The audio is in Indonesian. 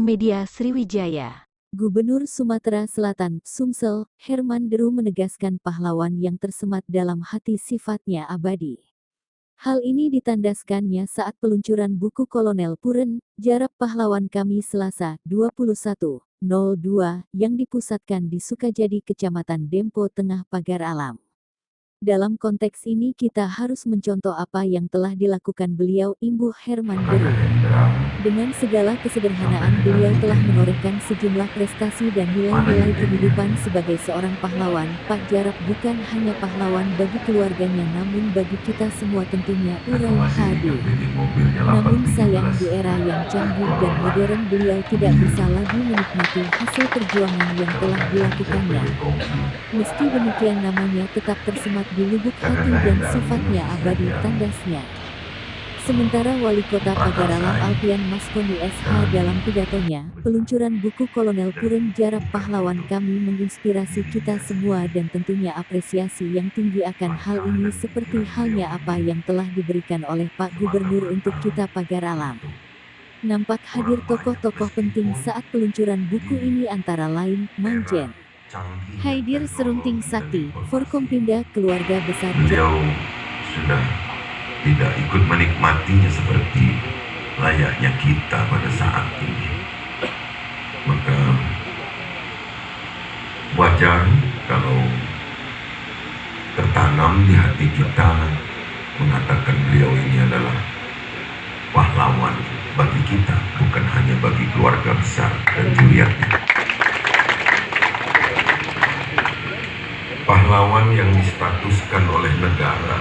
Media Sriwijaya. Gubernur Sumatera Selatan, Sumsel, Herman Deru menegaskan pahlawan yang tersemat dalam hati sifatnya abadi. Hal ini ditandaskannya saat peluncuran buku Kolonel Puren, Jarap Pahlawan Kami Selasa, 21.02, yang dipusatkan di Sukajadi, Kecamatan Dempo Tengah, Pagar Alam. Dalam konteks ini kita harus mencontoh apa yang telah dilakukan beliau, imbuh Herman Deru. Dengan segala kesederhanaan beliau telah menorehkan sejumlah prestasi dan nilai-nilai kehidupan sebagai seorang pahlawan. Pak Jarap bukan hanya pahlawan bagi keluarganya namun bagi kita semua tentunya, urai HD. Namun sayang di era yang canggih dan modern beliau tidak bisa lagi menikmati hasil perjuangan yang telah dilakukannya. Meski demikian namanya tetap tersemat di lubuk hati dan sifatnya abadi, tandasnya. Sementara Wali Kota Pagar Alam Alfian Maskoni SH dalam pidatonya, peluncuran buku Kolonel Puren Jarap Pahlawan Kami menginspirasi kita semua dan tentunya apresiasi yang tinggi akan hal ini seperti halnya apa yang telah diberikan oleh Pak Gubernur untuk kita Pagar Alam. Nampak hadir tokoh-tokoh penting saat peluncuran buku ini antara lain Maijen Haidir Serunting Sakti, Forkompinda, keluarga besar. Beliau sudah tidak ikut menikmatinya seperti layaknya kita pada saat ini. Maka wajar kalau tertanam di hati kita mengatakan beliau ini adalah pahlawan bagi kita, bukan hanya bagi keluarga besar dan Juliatnya. Pahlawan yang distatuskan oleh negara